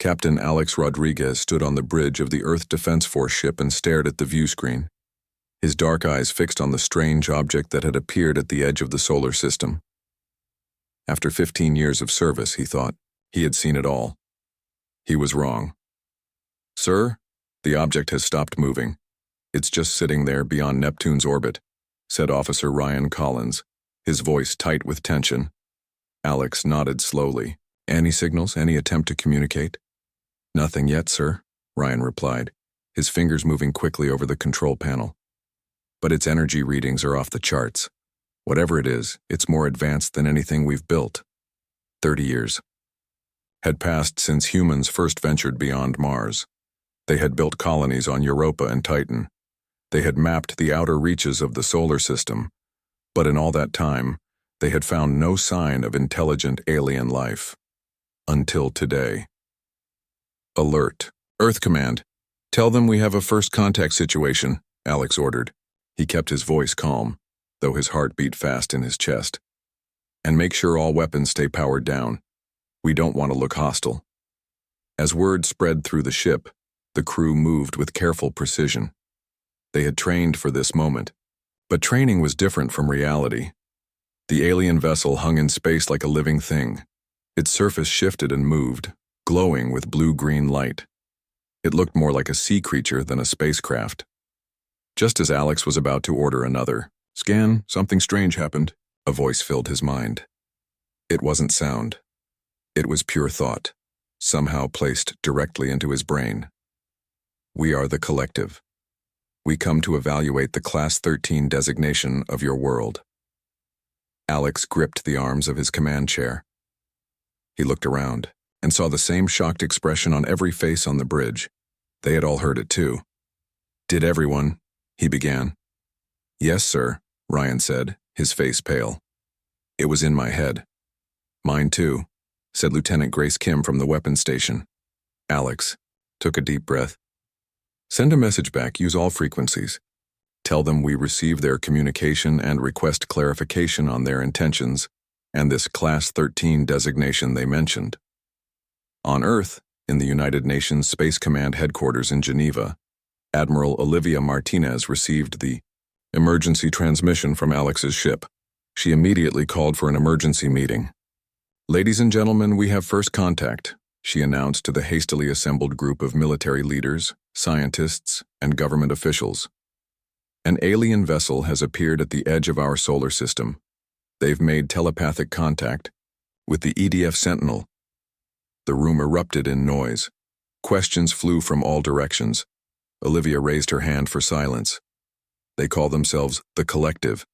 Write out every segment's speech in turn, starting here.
Captain Alex Rodriguez stood on the bridge of the Earth Defense Force ship and stared at the view screen, his dark eyes fixed on the strange object that had appeared at the edge of the solar system. After 15 years of service, he thought, he had seen it all. He was wrong. "Sir, the object has stopped moving. It's just sitting there beyond Neptune's orbit," said Officer Ryan Collins, his voice tight with tension. Alex nodded slowly. "Any signals, any attempt to communicate?" "Nothing yet, sir," Ryan replied, his fingers moving quickly over the control panel. "But its energy readings are off the charts. Whatever it is, it's more advanced than anything we've built." 30 years had passed since humans first ventured beyond Mars. They had built colonies on Europa and Titan. They had mapped the outer reaches of the solar system, but in all that time, they had found no sign of intelligent alien life. Until today. "Alert. Earth Command. Tell them we have a first contact situation," Alex ordered. He kept his voice calm, though his heart beat fast in his chest. "And make sure all weapons stay powered down. We don't want to look hostile." As word spread through the ship, the crew moved with careful precision. They had trained for this moment, but training was different from reality. The alien vessel hung in space like a living thing. Its surface shifted and moved, glowing with blue-green light. It looked more like a sea creature than a spacecraft. Just as Alex was about to order another scan, something strange happened. A voice filled his mind. It wasn't sound. It was pure thought, somehow placed directly into his brain. "We are the collective. We come to evaluate the Class 13 designation of your world." Alex gripped the arms of his command chair. He looked around and saw the same shocked expression on every face on the bridge. They had all heard it too. "Did everyone?" he began. "Yes, sir," Ryan said, his face pale. "It was in my head." "Mine too," said Lieutenant Grace Kim from the weapons station. Alex took a deep breath. "Send a message back, use all frequencies. Tell them we receive their communication and request clarification on their intentions and this Class 13 designation they mentioned." On Earth, in the United Nations Space Command headquarters in Geneva, Admiral Olivia Martinez received the emergency transmission from Alex's ship. She immediately called for an emergency meeting. "Ladies and gentlemen, we have first contact," she announced to the hastily assembled group of military leaders, scientists, and government officials. "An alien vessel has appeared at the edge of our solar system. They've made telepathic contact with the EDF Sentinel." The room erupted in noise. Questions flew from all directions. Olivia raised her hand for silence. "They call themselves the Collective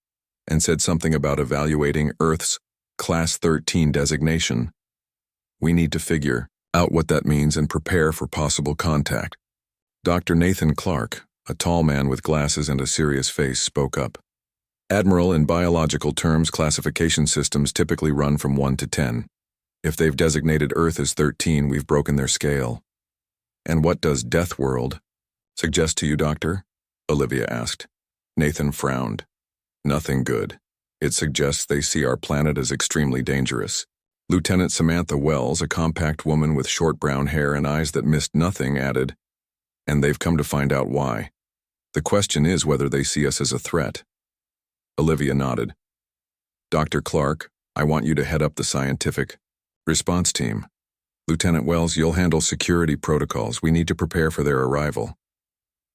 and said something about evaluating Earth's Class 13 designation. We need to figure out what that means and prepare for possible contact." Dr. Nathan Clark, a tall man with glasses and a serious face, spoke up. "Admiral, in biological terms, classification systems typically run from 1 to 10. If they've designated Earth as 13, we've broken their scale." "And what does Deathworld suggest to you, Doctor?" Olivia asked. Nathan frowned. "Nothing good. It suggests they see our planet as extremely dangerous." Lieutenant Samantha Wells, a compact woman with short brown hair and eyes that missed nothing, added, "And they've come to find out why. The question is whether they see us as a threat." Olivia nodded. "Dr. Clark, I want you to head up the scientific response team. Lieutenant Wells, you'll handle security protocols. We need to prepare for their arrival."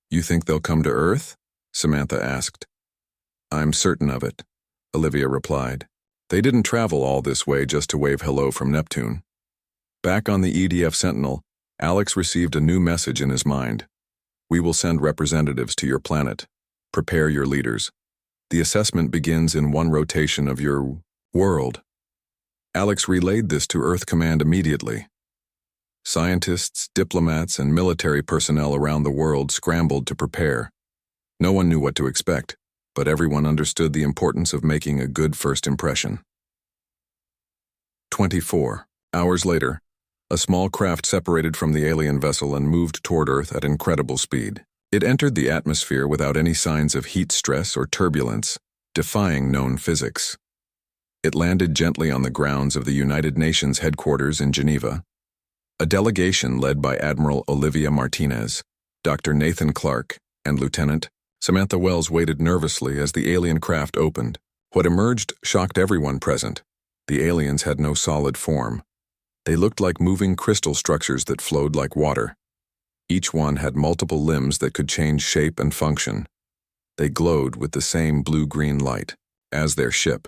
"You think they'll come to Earth?" Samantha asked. "I'm certain of it," Olivia replied. "They didn't travel all this way just to wave hello from Neptune." Back on the EDF Sentinel, Alex received a new message in his mind. "We will send representatives to your planet. Prepare your leaders. The assessment begins in one rotation of your world." Alex relayed this to Earth Command immediately. Scientists, diplomats, and military personnel around the world scrambled to prepare. No one knew what to expect, but everyone understood the importance of making a good first impression. 24 hours later, a small craft separated from the alien vessel and moved toward Earth at incredible speed. It entered the atmosphere without any signs of heat stress or turbulence, defying known physics. It landed gently on the grounds of the United Nations headquarters in Geneva. A delegation led by Admiral Olivia Martinez, Dr. Nathan Clark, and Lieutenant Samantha Wells waited nervously as the alien craft opened. What emerged shocked everyone present. The aliens had no solid form. They looked like moving crystal structures that flowed like water. Each one had multiple limbs that could change shape and function. They glowed with the same blue-green light as their ship.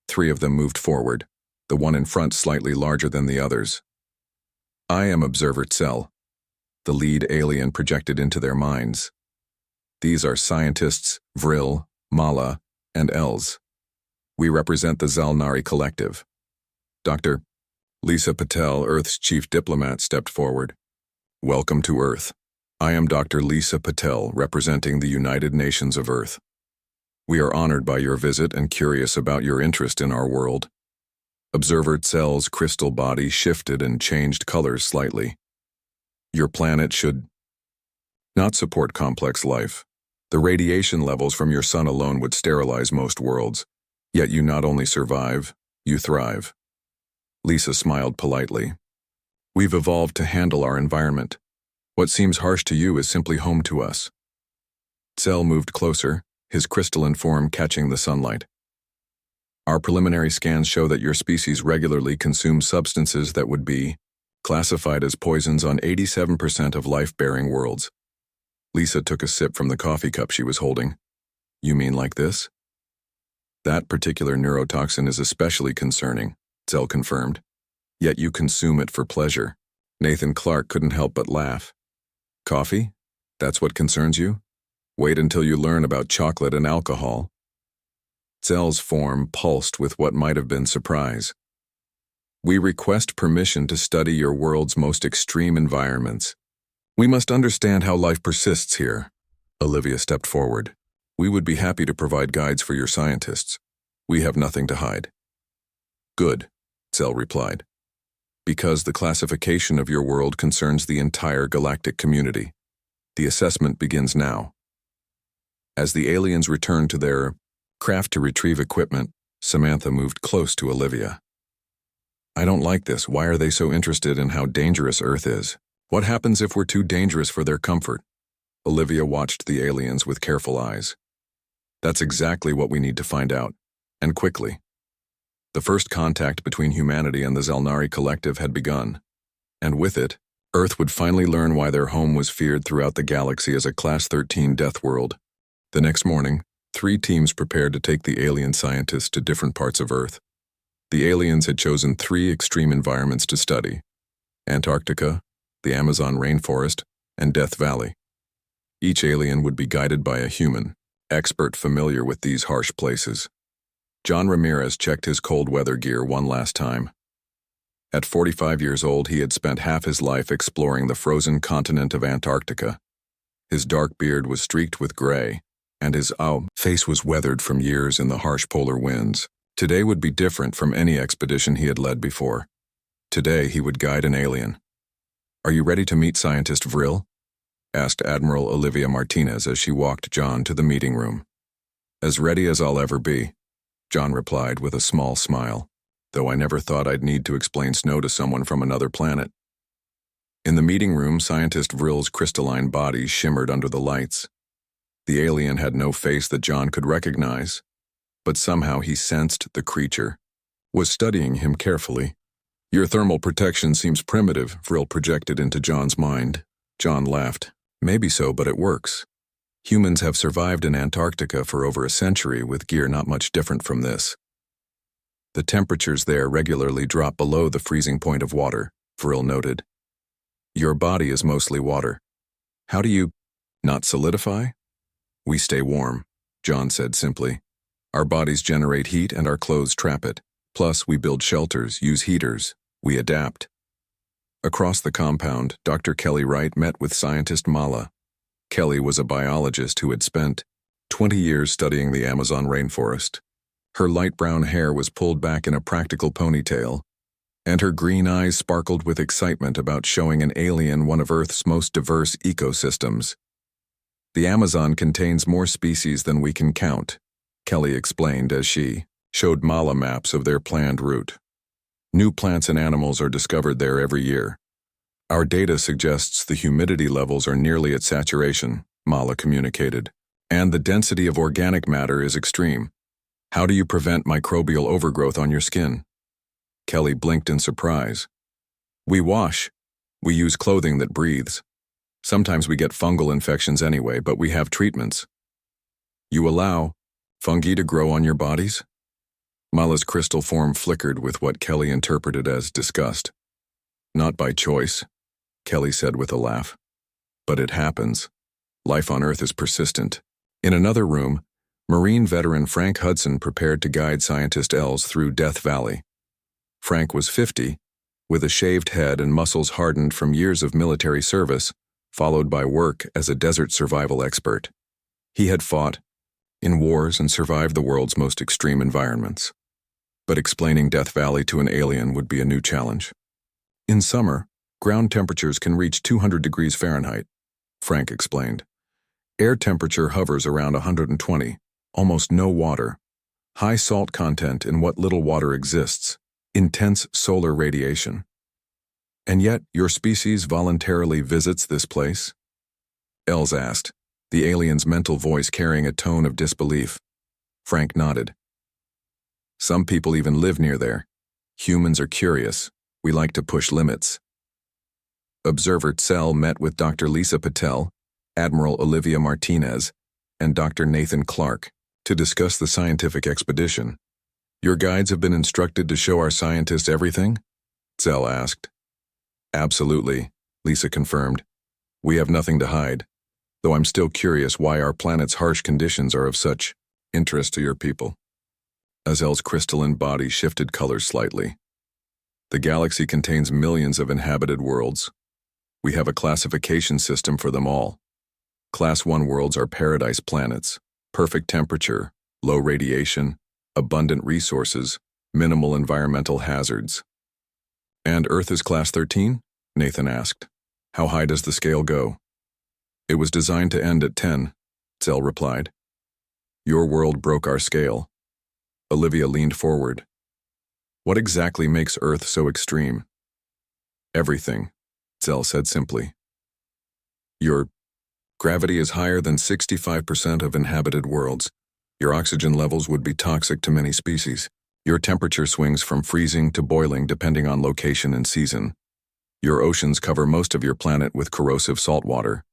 3 of them moved forward, the one in front slightly larger than the others. "I am Observer Cell," the lead alien projected into their minds. "These are scientists Vril, Mala, and Els. We represent the Zalnari Collective." Dr. Lisa Patel, Earth's chief diplomat, stepped forward. "Welcome to Earth. I am Dr. Lisa Patel, representing the United Nations of Earth. We are honored by your visit and curious about your interest in our world." Observer Cell's crystal body shifted and changed colors slightly. "Your planet should not support complex life. The radiation levels from your sun alone would sterilize most worlds. Yet you not only survive, you thrive." Lisa smiled politely. "We've evolved to handle our environment. What seems harsh to you is simply home to us." Cell moved closer, his crystalline form catching the sunlight. "Our preliminary scans show that your species regularly consumes substances that would be classified as poisons on 87% of life-bearing worlds." Lisa took a sip from the coffee cup she was holding. "You mean like this?" "That particular neurotoxin is especially concerning," Cell confirmed. "Yet you consume it for pleasure." Nathan Clark couldn't help but laugh. "Coffee? That's what concerns you? Wait until you learn about chocolate and alcohol." Cell's form pulsed with what might have been surprise. "We request permission to study your world's most extreme environments. We must understand how life persists here." Olivia stepped forward. "We would be happy to provide guides for your scientists. We have nothing to hide." "Good," Cell replied. "Because the classification of your world concerns the entire galactic community. The assessment begins now." As the aliens returned to their craft to retrieve equipment, Samantha moved close to Olivia. "I don't like this. Why are they so interested in how dangerous Earth is? What happens if we're too dangerous for their comfort?" Olivia watched the aliens with careful eyes. "That's exactly what we need to find out, and quickly." The first contact between humanity and the Zalnari Collective had begun, and with it, Earth would finally learn why their home was feared throughout the galaxy as a Class 13 death world. The next morning, 3 teams prepared to take the alien scientists to different parts of Earth. The aliens had chosen 3 extreme environments to study: Antarctica, the Amazon rainforest, and Death Valley. Each alien would be guided by a human, expert familiar with these harsh places. John Ramirez checked his cold weather gear one last time. At 45 years old, he had spent half his life exploring the frozen continent of Antarctica. His dark beard was streaked with gray, and his face was weathered from years in the harsh polar winds. Today would be different from any expedition he had led before. Today he would guide an alien. "Are you ready to meet Scientist Vril?" asked Admiral Olivia Martinez as she walked John to the meeting room. "As ready as I'll ever be," John replied with a small smile, "though I never thought I'd need to explain snow to someone from another planet." In the meeting room, Scientist Vril's crystalline body shimmered under the lights. The alien had no face that John could recognize, but somehow he sensed the creature was studying him carefully. "Your thermal protection seems primitive," Vril projected into John's mind. John laughed. "Maybe so, but it works. Humans have survived in Antarctica for over a century with gear not much different from this. The temperatures there regularly drop below the freezing point of water," Vril noted. "Your body is mostly water. How do you not solidify?" "We stay warm," John said simply. "Our bodies generate heat and our clothes trap it. Plus, we build shelters, use heaters. We adapt." Across the compound, Dr. Kelly Wright met with scientist Mala. Kelly was a biologist who had spent 20 years studying the Amazon rainforest. Her light brown hair was pulled back in a practical ponytail, and her green eyes sparkled with excitement about showing an alien one of Earth's most diverse ecosystems. "The Amazon contains more species than we can count," Kelly explained as she showed Mala maps of their planned route. "New plants and animals are discovered there every year. Our data suggests the humidity levels are nearly at saturation, Mala communicated, and the density of organic matter is extreme. How do you prevent microbial overgrowth on your skin? Kelly blinked in surprise. We wash. We use clothing that breathes. Sometimes we get fungal infections anyway, but we have treatments. You allow fungi to grow on your bodies? Mala's crystal form flickered with what Kelly interpreted as disgust. Not by choice, Kelly said with a laugh. But it happens. Life on Earth is persistent. In another room, Marine veteran Frank Hudson prepared to guide scientist Els through Death Valley. Frank was 50, with a shaved head and muscles hardened from years of military service, followed by work as a desert survival expert. He had fought in wars and survived the world's most extreme environments. But explaining Death Valley to an alien would be a new challenge. In summer, ground temperatures can reach 200 degrees Fahrenheit, Frank explained. Air temperature hovers around 120, almost no water. High salt content in what little water exists. Intense solar radiation. And yet, your species voluntarily visits this place? Els asked, the alien's mental voice carrying a tone of disbelief. Frank nodded. Some people even live near there. Humans are curious. We like to push limits. Observer Tsel met with Dr. Lisa Patel, Admiral Olivia Martinez, and Dr. Nathan Clark to discuss the scientific expedition. Your guides have been instructed to show our scientists everything? Tsel asked. Absolutely, Lisa confirmed. We have nothing to hide, though I'm still curious why our planet's harsh conditions are of such interest to your people. Azel's crystalline body shifted colors slightly. The galaxy contains millions of inhabited worlds. We have a classification system for them all. Class 1 worlds are paradise planets, perfect temperature, low radiation, abundant resources, minimal environmental hazards. And Earth is Class 13? Nathan asked. How high does the scale go? It was designed to end at 10, Tsel replied. Your world broke our scale. Olivia leaned forward. What exactly makes Earth so extreme? Everything, Tsel said simply. Your gravity is higher than 65% of inhabited worlds. Your oxygen levels would be toxic to many species. Your temperature swings from freezing to boiling depending on location and season. Your oceans cover most of your planet with corrosive salt water.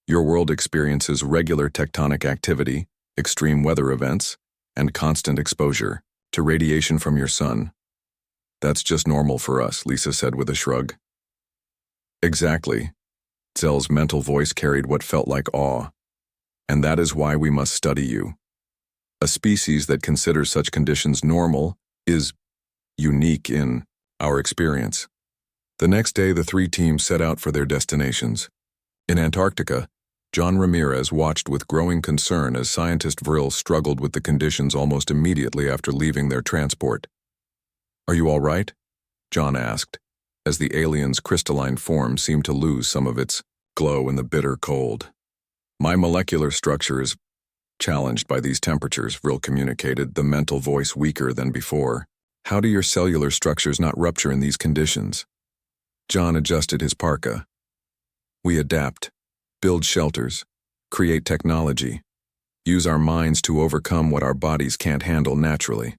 Your world experiences regular tectonic activity, extreme weather events, and constant exposure to radiation from your sun. That's just normal for us, Lisa said with a shrug. Exactly. Tsel's mental voice carried what felt like awe. And that is why we must study you. A species that considers such conditions normal is unique in our experience. The next day, the three teams set out for their destinations. In Antarctica, John Ramirez watched with growing concern as scientist Vril struggled with the conditions almost immediately after leaving their transport. Are you all right? John asked, as the alien's crystalline form seemed to lose some of its glow in the bitter cold. My molecular structure is challenged by these temperatures, Vril communicated, the mental voice weaker than before. How do your cellular structures not rupture in these conditions? John adjusted his parka. We adapt, build shelters, create technology, use our minds to overcome what our bodies can't handle naturally.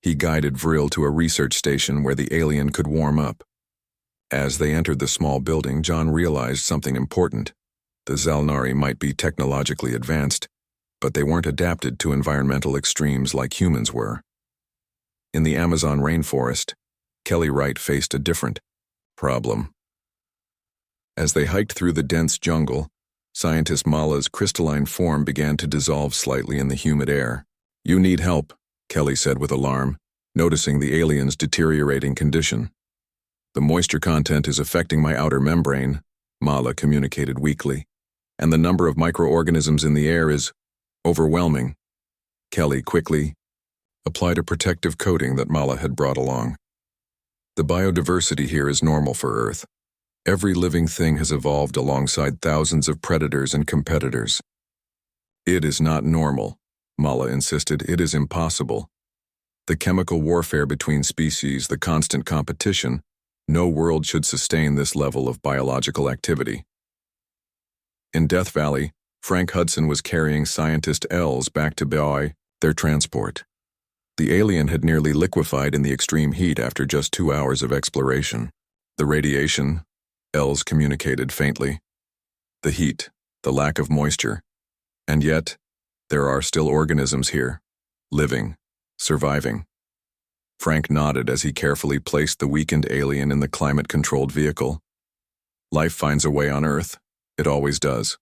He guided Vril to a research station where the alien could warm up. As they entered the small building, John realized something important. The Zalnari might be technologically advanced, but they weren't adapted to environmental extremes like humans were. In the Amazon rainforest, Kelly Wright faced a different problem. As they hiked through the dense jungle, scientist Mala's crystalline form began to dissolve slightly in the humid air. You need help, Kelly said with alarm, noticing the alien's deteriorating condition. The moisture content is affecting my outer membrane, Mala communicated weakly, and the number of microorganisms in the air is overwhelming. Kelly quickly applied a protective coating that Mala had brought along. The biodiversity here is normal for Earth. Every living thing has evolved alongside thousands of predators and competitors. It is not normal, Mala insisted. It is impossible. The chemical warfare between species, the constant competition, No world should sustain this level of biological activity. In Death Valley, Frank Hudson was carrying scientist Els back to Boy, their transport. The alien had nearly liquefied in the extreme heat after just 2 hours of exploration. The radiation, Els communicated faintly. The heat, the lack of moisture. And yet, there are still organisms here, living, surviving. Frank nodded as he carefully placed the weakened alien in the climate-controlled vehicle. Life finds a way on Earth. It always does.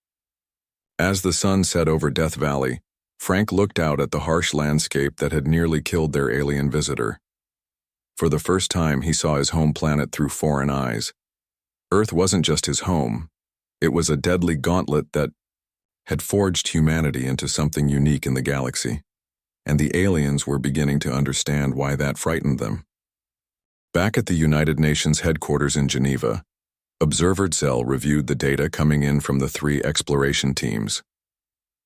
As the sun set over Death Valley, Frank looked out at the harsh landscape that had nearly killed their alien visitor. For the first time, he saw his home planet through foreign eyes. Earth wasn't just his home. It was a deadly gauntlet that had forged humanity into something unique in the galaxy. And the aliens were beginning to understand why that frightened them. Back at the United Nations headquarters in Geneva, Observer Zell reviewed the data coming in from the 3 exploration teams.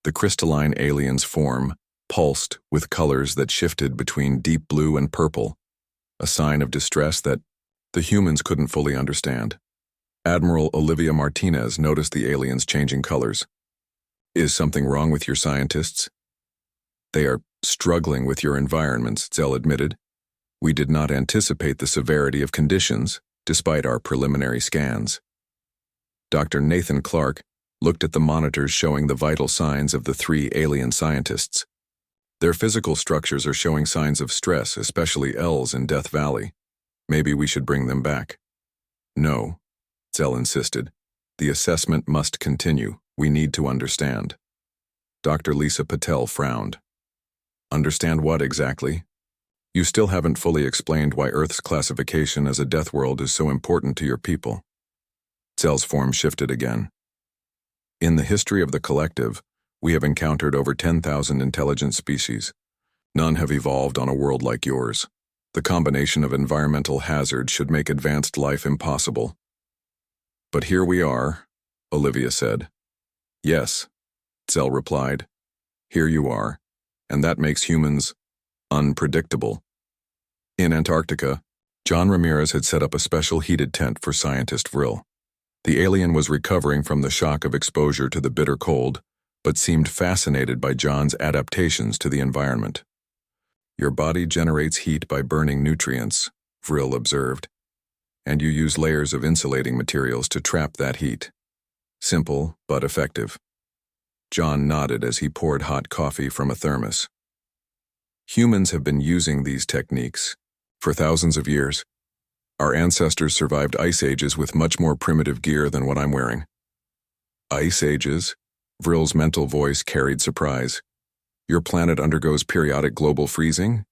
The crystalline alien's form pulsed with colors that shifted between deep blue and purple, a sign of distress that the humans couldn't fully understand. Admiral Olivia Martinez noticed the aliens changing colors. "Is something wrong with your scientists?" "They are struggling with your environments," Zell admitted. "We did not anticipate the severity of conditions, despite our preliminary scans." Dr. Nathan Clark looked at the monitors showing the vital signs of the 3 alien scientists. "Their physical structures are showing signs of stress, especially Els in Death Valley. Maybe we should bring them back." "No," Zell insisted. "The assessment must continue. We need to understand." Dr. Lisa Patel frowned. "Understand what exactly?" "You still haven't fully explained why Earth's classification as a death world is so important to your people." Zell's form shifted again. "In the history of the collective, we have encountered over 10,000 intelligent species. None have evolved on a world like yours. The combination of environmental hazards should make advanced life impossible." "But here we are," Olivia said. "Yes," Zell replied. "Here you are, and that makes humans unpredictable." In Antarctica, John Ramirez had set up a special heated tent for scientist Vril. The alien was recovering from the shock of exposure to the bitter cold, but seemed fascinated by John's adaptations to the environment. "Your body generates heat by burning nutrients," Vril observed, "and you use layers of insulating materials to trap that heat. Simple, but effective." John nodded as he poured hot coffee from a thermos. "Humans have been using these techniques for thousands of years. Our ancestors survived ice ages with much more primitive gear than what I'm wearing." "Ice ages?" Vril's mental voice carried surprise. "Your planet undergoes periodic global freezing,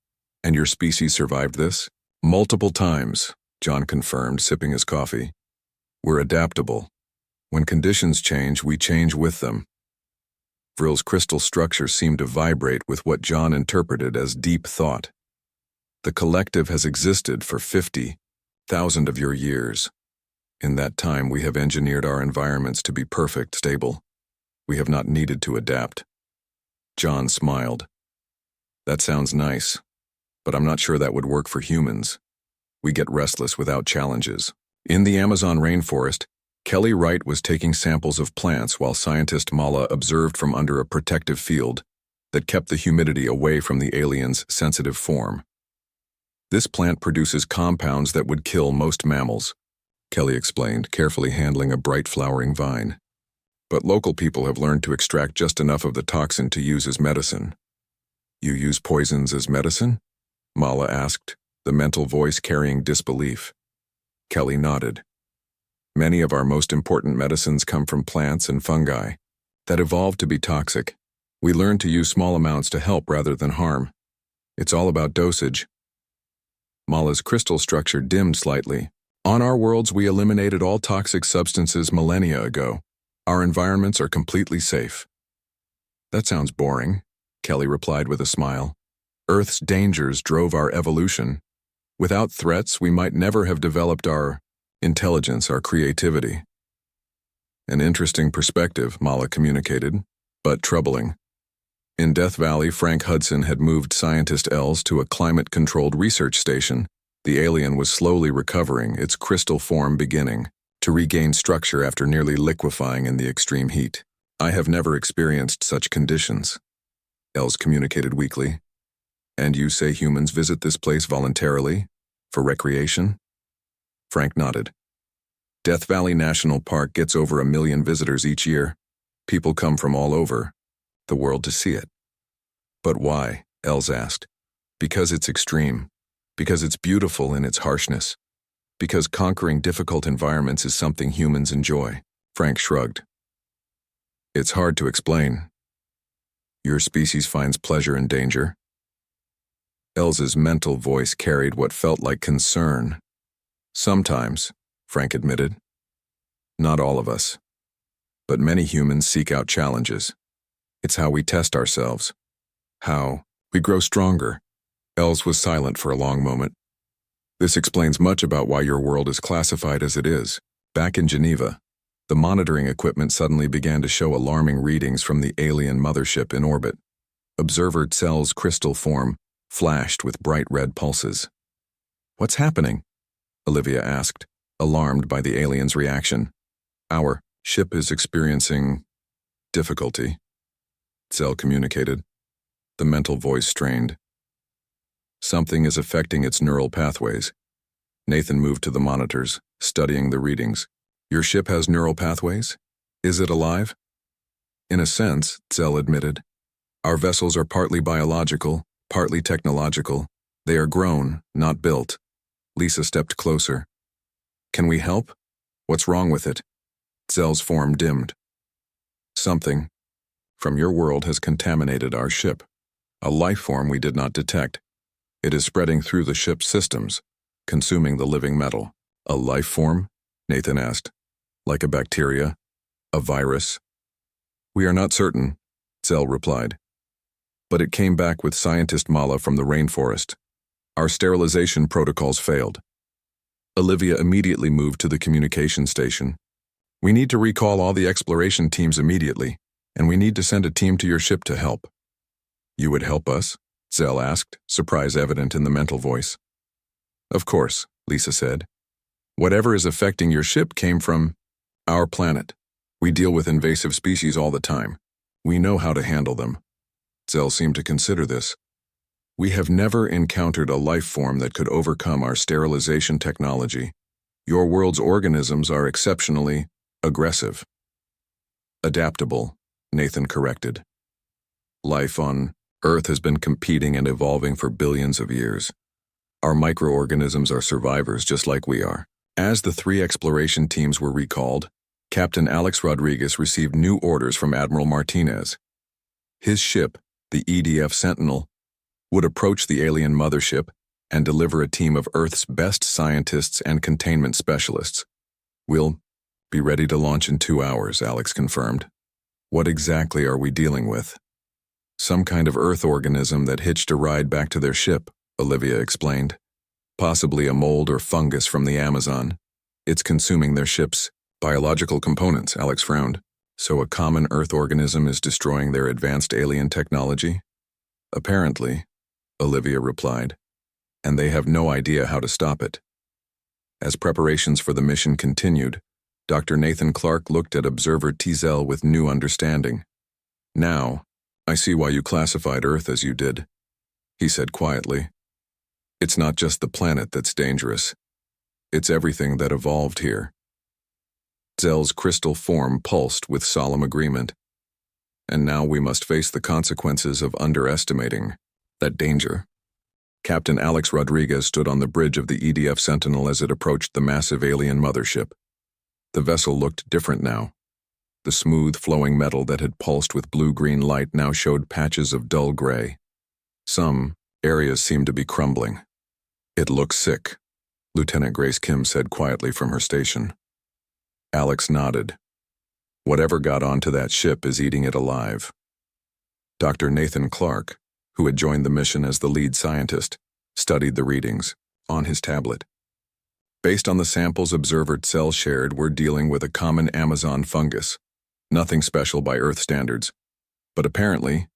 and your species survived this?" "Multiple times," John confirmed, sipping his coffee. "We're adaptable. When conditions change, we change with them." Vril's crystal structure seemed to vibrate with what John interpreted as deep thought. "The collective has existed for 50,000 of your years. In that time, we have engineered our environments to be perfect, stable. We have not needed to adapt." John smiled. "That sounds nice, but I'm not sure that would work for humans. We get restless without challenges." In the Amazon rainforest, Kelly Wright was taking samples of plants while scientist Mala observed from under a protective field that kept the humidity away from the alien's sensitive form. "This plant produces compounds that would kill most mammals," Kelly explained, carefully handling a bright flowering vine. "But local people have learned to extract just enough of the toxin to use as medicine." "You use poisons as medicine?" Mala asked, the mental voice carrying disbelief. Kelly nodded. "Many of our most important medicines come from plants and fungi that evolved to be toxic. We learn to use small amounts to help rather than harm. It's all about dosage." Mala's crystal structure dimmed slightly. "On our worlds, we eliminated all toxic substances millennia ago. Our environments are completely safe." "That sounds boring," Kelly replied with a smile. "Earth's dangers drove our evolution. Without threats, we might never have developed our intelligence, our creativity." "An interesting perspective," Mala communicated, "but troubling." In Death Valley, Frank Hudson had moved scientist Els to a climate-controlled research station The alien was slowly recovering, its crystal form beginning to regain structure after nearly liquefying in the extreme heat. I have never experienced such conditions, Els communicated weakly. And you say humans visit this place voluntarily? For recreation? Frank nodded. Death Valley National Park gets over 1 million visitors each year. People come from all over the world to see it. But why? Els asked. Because it's extreme. Because it's beautiful in its harshness. Because conquering difficult environments is something humans enjoy. Frank shrugged. It's hard to explain. Your species finds pleasure in danger. Els's mental voice carried what felt like concern. Sometimes, Frank admitted. Not all of us. But many humans seek out challenges. It's how we test ourselves. How we grow stronger. Els was silent for a long moment. This explains much about why your world is classified as it is. Back in Geneva, the monitoring equipment suddenly began to show alarming readings from the alien mothership in orbit. Observer Cell's crystal form flashed with bright red pulses. What's happening? Olivia asked, alarmed by the alien's reaction. Our ship is experiencing difficulty, Cell communicated. The mental voice strained. Something is affecting its neural pathways. Nathan moved to the monitors, studying the readings. Your ship has neural pathways? Is it alive? In a sense, Cell admitted. Our vessels are partly biological, partly technological. They are grown, not built. Lisa stepped closer. Can we help? What's wrong with it? Cell's form dimmed. Something from your world has contaminated our ship. A life form we did not detect. It is spreading through the ship's systems, consuming the living metal. A life form? Nathan asked. Like a bacteria? A virus? We are not certain, Cell replied. But it came back with scientist Mala from the rainforest. Our sterilization protocols failed. Olivia immediately moved to the communication station. We need to recall all the exploration teams immediately, and we need to send a team to your ship to help. You would help us? Cell asked, surprise evident in the mental voice. Of course, Lisa said. Whatever is affecting your ship came from our planet. We deal with invasive species all the time. We know how to handle them. Cell seemed to consider this. We have never encountered a life form that could overcome our sterilization technology. Your world's organisms are exceptionally aggressive. Adaptable, Nathan corrected. Life on Earth has been competing and evolving for billions of years. Our microorganisms are survivors just like we are. As the 3 exploration teams were recalled, Captain Alex Rodriguez received new orders from Admiral Martinez. His ship, the EDF Sentinel, would approach the alien mothership and deliver a team of Earth's best scientists and containment specialists. We'll be ready to launch in 2 hours, Alex confirmed. What exactly are we dealing with? Some kind of Earth organism that hitched a ride back to their ship, Olivia explained. Possibly a mold or fungus from the Amazon. It's consuming their ship's biological components, Alex frowned. So a common Earth organism is destroying their advanced alien technology? Apparently, Olivia replied, and they have no idea how to stop it. As preparations for the mission continued, Dr. Nathan Clark looked at Observer Teasel with new understanding. Now, I see why you classified Earth as you did, he said quietly. It's not just the planet that's dangerous. It's everything that evolved here. Zell's crystal form pulsed with solemn agreement. And now we must face the consequences of underestimating that danger. Captain Alex Rodriguez stood on the bridge of the EDF Sentinel as it approached the massive alien mothership. The vessel looked different now. The smooth, flowing metal that had pulsed with blue-green light now showed patches of dull gray. Some areas seemed to be crumbling. It looks sick, Lieutenant Grace Kim said quietly from her station. Alex nodded. Whatever got onto that ship is eating it alive. Dr. Nathan Clark, who had joined the mission as the lead scientist, studied the readings on his tablet. Based on the samples Observer Cell shared, we're dealing with a common Amazon fungus. Nothing special by Earth standards, but apparently,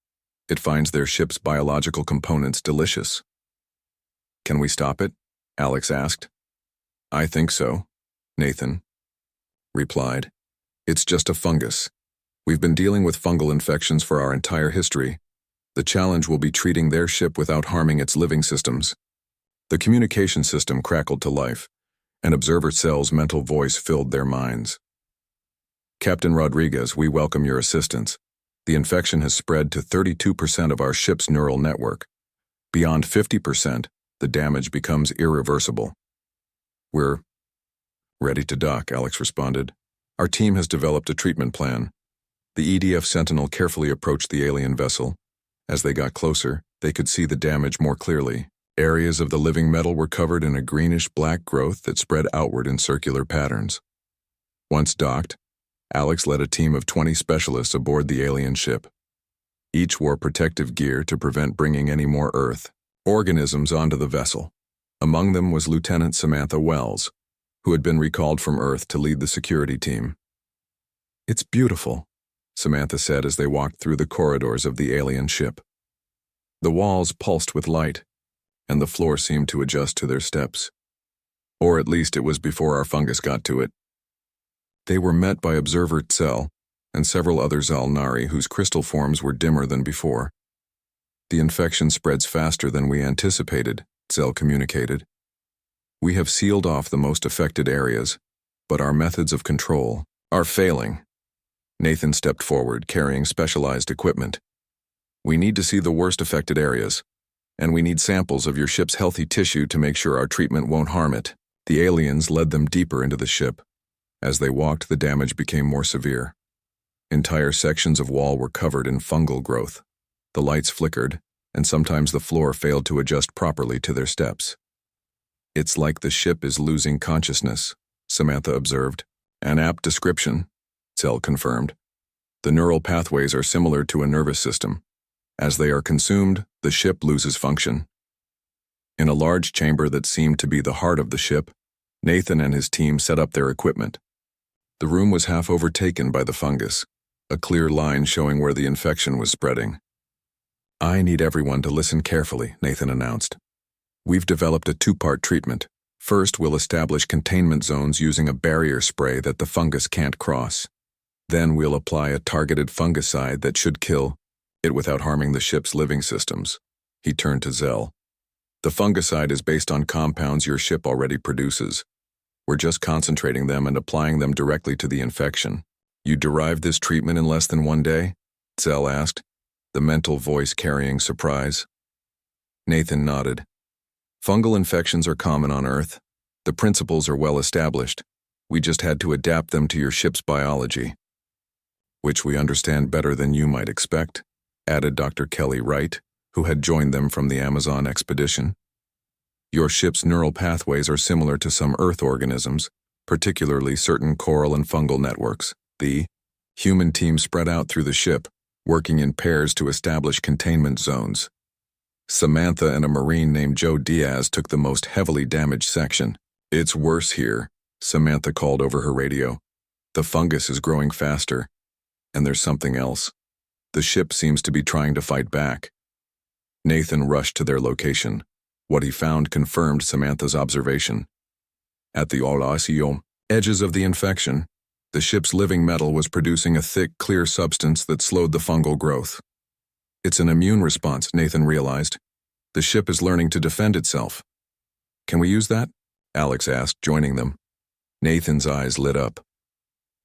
it finds their ship's biological components delicious. Can we stop it? Alex asked. I think so, Nathan replied. It's just a fungus. We've been dealing with fungal infections for our entire history. The challenge will be treating their ship without harming its living systems. The communication system crackled to life, and Observer Cell's mental voice filled their minds. Captain Rodriguez, we welcome your assistance. The infection has spread to 32% of our ship's neural network. Beyond 50%, the damage becomes irreversible. We're ready to dock, Alex responded. Our team has developed a treatment plan. The EDF Sentinel carefully approached the alien vessel. As they got closer, they could see the damage more clearly. Areas of the living metal were covered in a greenish-black growth that spread outward in circular patterns. Once docked, Alex led a team of 20 specialists aboard the alien ship. Each wore protective gear to prevent bringing any more Earth organisms onto the vessel. Among them was Lieutenant Samantha Wells, who had been recalled from Earth to lead the security team. It's beautiful, Samantha said as they walked through the corridors of the alien ship. The walls pulsed with light, and the floor seemed to adjust to their steps. Or at least it was before our fungus got to it. They were met by Observer Cell and several other Zalnari whose crystal forms were dimmer than before. The infection spreads faster than we anticipated, Cell communicated. We have sealed off the most affected areas, but our methods of control are failing. Nathan stepped forward, carrying specialized equipment. We need to see the worst affected areas, and we need samples of your ship's healthy tissue to make sure our treatment won't harm it. The aliens led them deeper into the ship. As they walked, the damage became more severe. Entire sections of wall were covered in fungal growth. The lights flickered, and sometimes the floor failed to adjust properly to their steps. It's like the ship is losing consciousness, Samantha observed. An apt description, Cell confirmed. The neural pathways are similar to a nervous system. As they are consumed, the ship loses function. In a large chamber that seemed to be the heart of the ship, Nathan and his team set up their equipment. The room was half overtaken by the fungus, a clear line showing where the infection was spreading. I need everyone to listen carefully, Nathan announced. We've developed a two-part treatment. First, we'll establish containment zones using a barrier spray that the fungus can't cross. Then we'll apply a targeted fungicide that should kill it without harming the ship's living systems. He turned to Zell. The fungicide is based on compounds your ship already produces. We're just concentrating them and applying them directly to the infection. You derived this treatment in less than 1 day? Zell asked, the mental voice carrying surprise. Nathan nodded. Fungal infections are common on Earth. The principles are well established. We just had to adapt them to your ship's biology. Which we understand better than you might expect, added Dr. Kelly Wright, who had joined them from the Amazon expedition. Your ship's neural pathways are similar to some Earth organisms, particularly certain coral and fungal networks. The human team spread out through the ship, working in pairs to establish containment zones. Samantha and a Marine named Joe Diaz took the most heavily damaged section. It's worse here, Samantha called over her radio. The fungus is growing faster. And there's something else. The ship seems to be trying to fight back. Nathan rushed to their location. What he found confirmed Samantha's observation. At the Horacio edges of the infection, the ship's living metal was producing a thick, clear substance that slowed the fungal growth. It's an immune response, Nathan realized. The ship is learning to defend itself. Can we use that? Alex asked, joining them. Nathan's eyes lit up.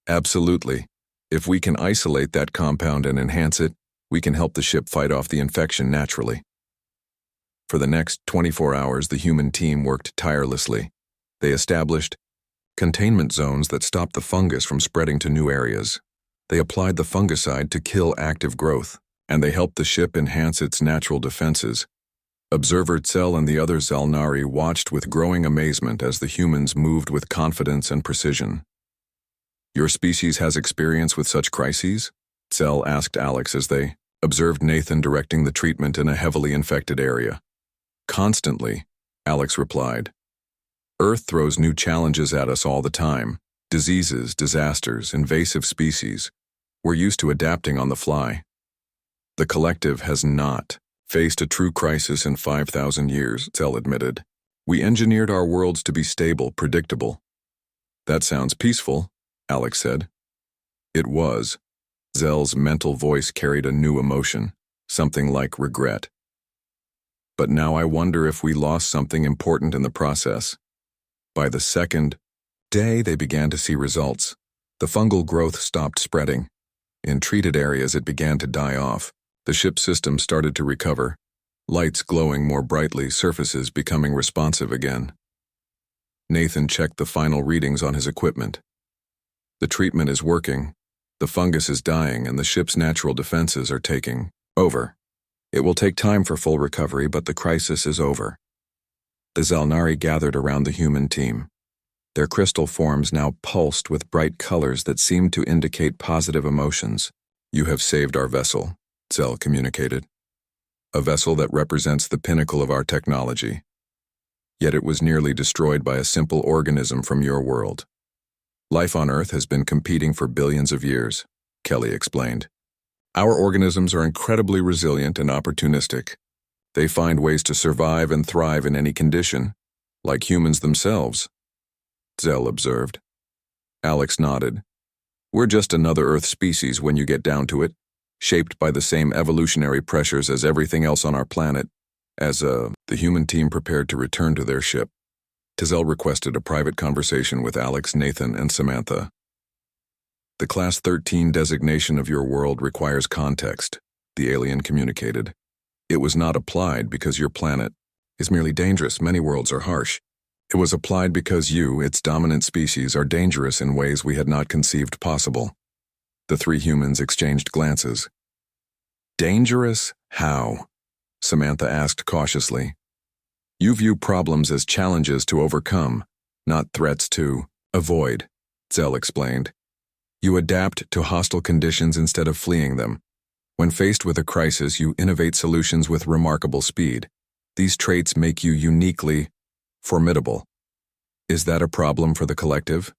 Absolutely. If we can isolate that compound and enhance it, we can help the ship fight off the infection naturally. For the next 24 hours, the human team worked tirelessly. They established containment zones that stopped the fungus from spreading to new areas. They applied the fungicide to kill active growth, and they helped the ship enhance its natural defenses. Observer Cell and the other Zalnari watched with growing amazement as the humans moved with confidence and precision. Your species has experience with such crises? Cell asked Alex as they observed Nathan directing the treatment in a heavily infected area. Constantly, Alex replied. Earth throws new challenges at us all the time. Diseases, disasters, invasive species. We're used to adapting on the fly. The collective has not faced a true crisis in 5,000 years, Cell admitted. We engineered our worlds to be stable, predictable. That sounds peaceful, Alex said. It was. Zell's mental voice carried a new emotion, something like regret. But now I wonder if we lost something important in the process. By the second day, they began to see results. The fungal growth stopped spreading. In treated areas, it began to die off. The ship system started to recover, lights glowing more brightly, surfaces becoming responsive again. Nathan checked the final readings on his equipment. The treatment is working, the fungus is dying, and the ship's natural defenses are taking over. It will take time for full recovery, but the crisis is over. The Zelnari gathered around the human team. Their crystal forms now pulsed with bright colors that seemed to indicate positive emotions. You have saved our vessel, Zell communicated. A vessel that represents the pinnacle of our technology. Yet it was nearly destroyed by a simple organism from your world. Life on Earth has been competing for billions of years, Kelly explained. Our organisms are incredibly resilient and opportunistic. They find ways to survive and thrive in any condition, like humans themselves, Zell observed. Alex nodded. We're just another Earth species when you get down to it, shaped by the same evolutionary pressures as everything else on our planet. As the human team prepared to return to their ship, Zell requested a private conversation with Alex, Nathan, and Samantha. The Class 13 designation of your world requires context, the alien communicated. It was not applied because your planet is merely dangerous. Many worlds are harsh. It was applied because you, its dominant species, are dangerous in ways we had not conceived possible. The three humans exchanged glances. Dangerous? How? Samantha asked cautiously. You view problems as challenges to overcome, not threats to avoid, Zell explained. You adapt to hostile conditions instead of fleeing them. When faced with a crisis, you innovate solutions with remarkable speed. These traits make you uniquely formidable. Is that a problem for the collective?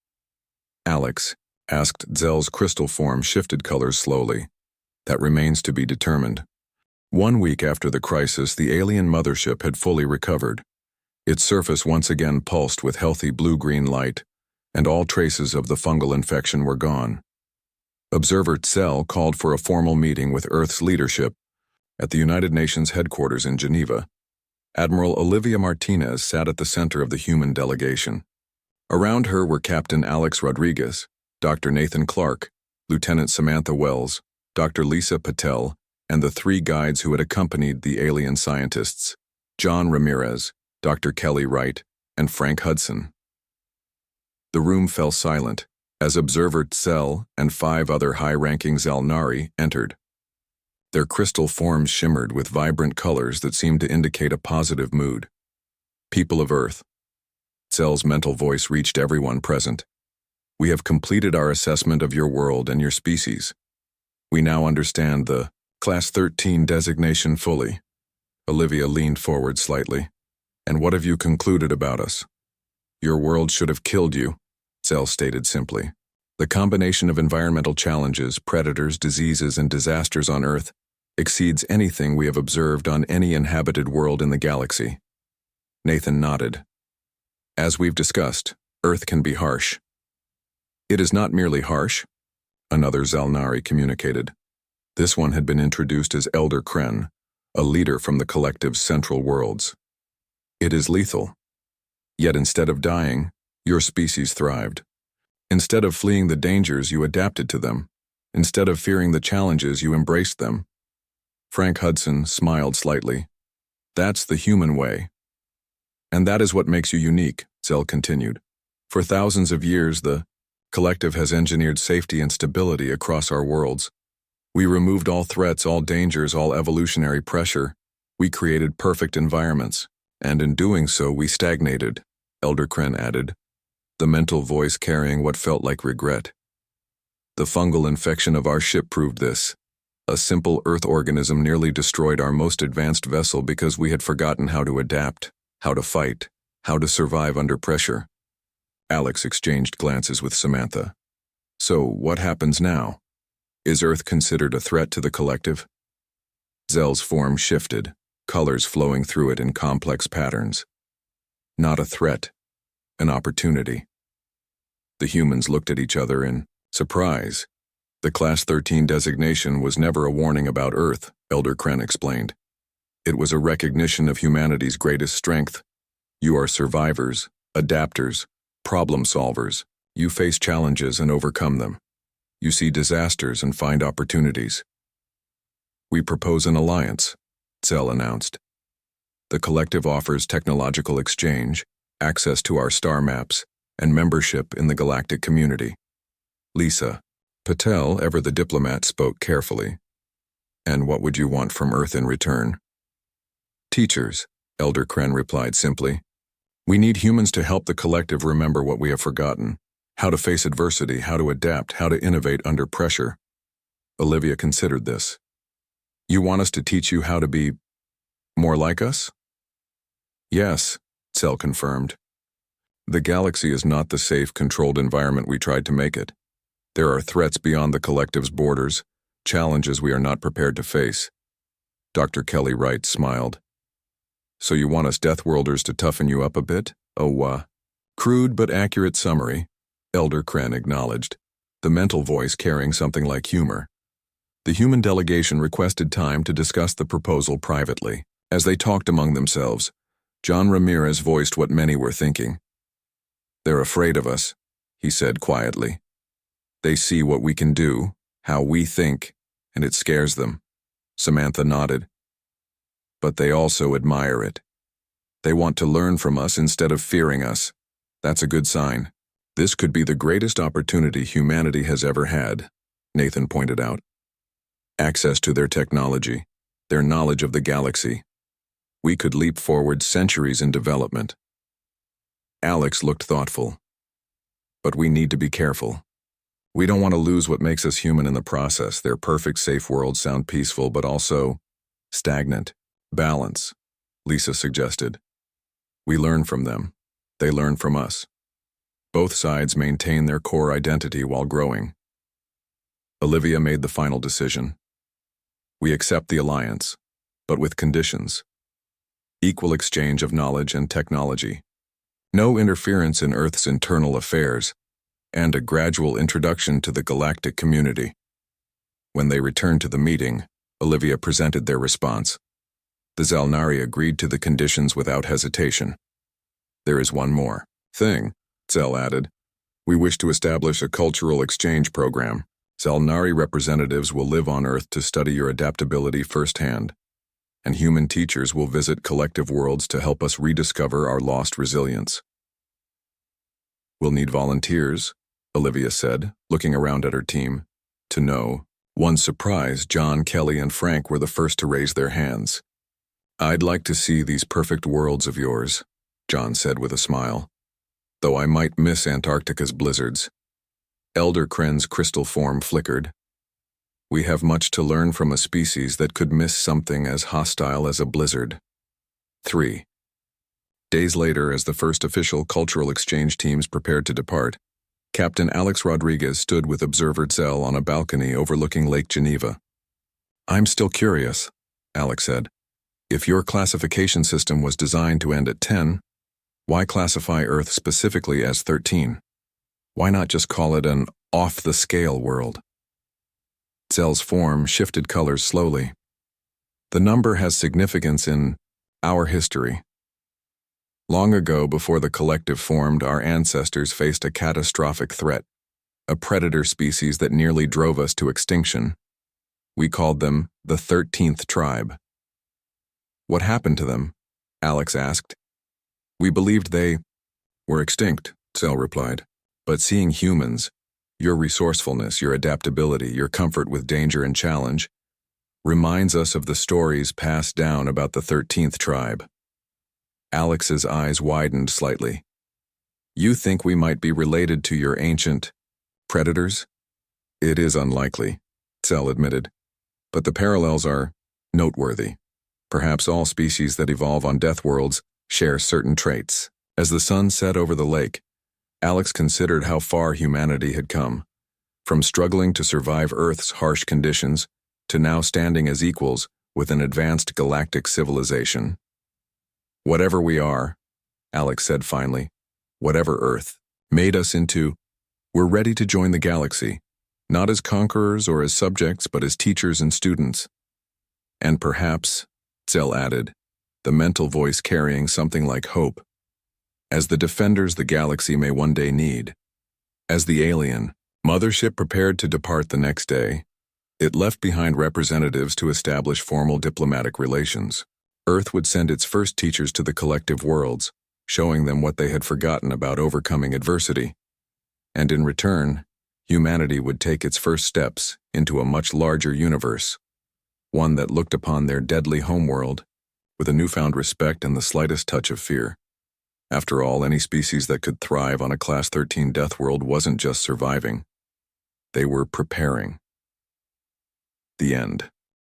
Alex asked. Zell's crystal form shifted colors slowly. That remains to be determined. 1 week after the crisis, the alien mothership had fully recovered. Its surface once again pulsed with healthy blue-green light, and all traces of the fungal infection were gone. Observer Zell called for a formal meeting with Earth's leadership at the United Nations headquarters in Geneva. Admiral Olivia Martinez sat at the center of the human delegation. Around her were Captain Alex Rodriguez, Dr. Nathan Clark, Lieutenant Samantha Wells, Dr. Lisa Patel, and the three guides who had accompanied the alien scientists, John Ramirez, Dr. Kelly Wright, and Frank Hudson. The room fell silent as Observer Zell and 5 other high-ranking Zelnari entered. Their crystal forms shimmered with vibrant colors that seemed to indicate a positive mood. People of Earth. Zell's mental voice reached everyone present. We have completed our assessment of your world and your species. We now understand the Class 13 designation fully. Olivia leaned forward slightly. And what have you concluded about us? Your world should have killed you, Zell stated simply. The combination of environmental challenges, predators, diseases, and disasters on Earth exceeds anything we have observed on any inhabited world in the galaxy. Nathan nodded. As we've discussed, Earth can be harsh. It is not merely harsh, another Zelnari communicated. This one had been introduced as Elder Kren, a leader from the collective's central worlds. It is lethal. Yet instead of dying, your species thrived. Instead of fleeing the dangers, you adapted to them. Instead of fearing the challenges, you embraced them. Frank Hudson smiled slightly. That's the human way. And that is what makes you unique, Zell continued. For thousands of years, the collective has engineered safety and stability across our worlds. We removed all threats, all dangers, all evolutionary pressure. We created perfect environments. And in doing so, we stagnated, Elder Kren added, the mental voice carrying what felt like regret. The fungal infection of our ship proved this. A simple Earth organism nearly destroyed our most advanced vessel because we had forgotten how to adapt, how to fight, how to survive under pressure. Alex exchanged glances with Samantha. So, what happens now? Is Earth considered a threat to the collective? Zell's form shifted, colors flowing through it in complex patterns. Not a threat, an opportunity. The humans looked at each other in surprise. The Class 13 designation was never a warning about Earth, Elder Kren explained. It was a recognition of humanity's greatest strength. You are survivors, adapters, problem solvers. You face challenges and overcome them. You see disasters and find opportunities. We propose an alliance, Zell announced. The collective offers technological exchange, access to our star maps, and membership in the galactic community. Lisa, Patel, ever the diplomat, spoke carefully. And what would you want from Earth in return? Teachers, Elder Kren replied simply. We need humans to help the collective remember what we have forgotten. How to face adversity, how to adapt, how to innovate under pressure. Olivia considered this. You want us to teach you how to be more like us? Yes, Zell confirmed. The galaxy is not the safe, controlled environment we tried to make it. There are threats beyond the collective's borders, challenges we are not prepared to face. Dr. Kelly Wright smiled. So you want us Deathworlders to toughen you up a bit? Crude but accurate summary, Elder Kren acknowledged, the mental voice carrying something like humor. The human delegation requested time to discuss the proposal privately. As they talked among themselves, John Ramirez voiced what many were thinking. They're afraid of us, he said quietly. They see what we can do, how we think, and it scares them. Samantha nodded. But they also admire it. They want to learn from us instead of fearing us. That's a good sign. This could be the greatest opportunity humanity has ever had, Nathan pointed out. Access to their technology, their knowledge of the galaxy. We could leap forward centuries in development. Alex looked thoughtful. But we need to be careful. We don't want to lose what makes us human in the process. Their perfect, safe worlds sound peaceful, but also stagnant. Balance, Lisa suggested. We learn from them. They learn from us. Both sides maintain their core identity while growing. Olivia made the final decision. We accept the alliance, but with conditions. Equal exchange of knowledge and technology. No interference in Earth's internal affairs, and a gradual introduction to the galactic community. When they returned to the meeting, Olivia presented their response. The Zalnari agreed to the conditions without hesitation. There is one more thing, Zell added. We wish to establish a cultural exchange program. Zalnari representatives will live on Earth to study your adaptability firsthand, and human teachers will visit collective worlds to help us rediscover our lost resilience. We'll need volunteers, Olivia said, looking around at her team. To no one's surprise, John, Kelly, and Frank were the first to raise their hands. I'd like to see these perfect worlds of yours, John said with a smile, though I might miss Antarctica's blizzards. Elder Kren's crystal form flickered. We have much to learn from a species that could miss something as hostile as a blizzard. 3. Days later, as the first official cultural exchange teams prepared to depart, Captain Alex Rodriguez stood with Observer Zell on a balcony overlooking Lake Geneva. I'm still curious, Alex said. If your classification system was designed to end at 10, why classify Earth specifically as 13? Why not just call it an off-the-scale world? Zell's form shifted colors slowly. The number has significance in our history. Long ago, before the collective formed, our ancestors faced a catastrophic threat, a predator species that nearly drove us to extinction. We called them the 13th tribe. What happened to them? Alex asked. We believed they were extinct, Zell replied. But seeing humans, your resourcefulness, your adaptability, your comfort with danger and challenge, reminds us of the stories passed down about the 13th tribe. Alex's eyes widened slightly. You think we might be related to your ancient predators? It is unlikely, Zell admitted. But the parallels are noteworthy. Perhaps all species that evolve on Deathworlds share certain traits. As the sun set over the lake, Alex considered how far humanity had come, from struggling to survive Earth's harsh conditions to now standing as equals with an advanced galactic civilization. Whatever we are, Alex said finally. Whatever Earth made us into, we're ready to join the galaxy, not as conquerors or as subjects, but as teachers and students. And perhaps, Zell added, the mental voice carrying something like hope, as the defenders the galaxy may one day need. As the alien mothership prepared to depart the next day, it left behind representatives to establish formal diplomatic relations. Earth would send its first teachers to the collective worlds, showing them what they had forgotten about overcoming adversity. And in return, humanity would take its first steps into a much larger universe, one that looked upon their deadly homeworld with a newfound respect and the slightest touch of fear. After all, any species that could thrive on a Class 13 Deathworld wasn't just surviving. They were preparing. The end.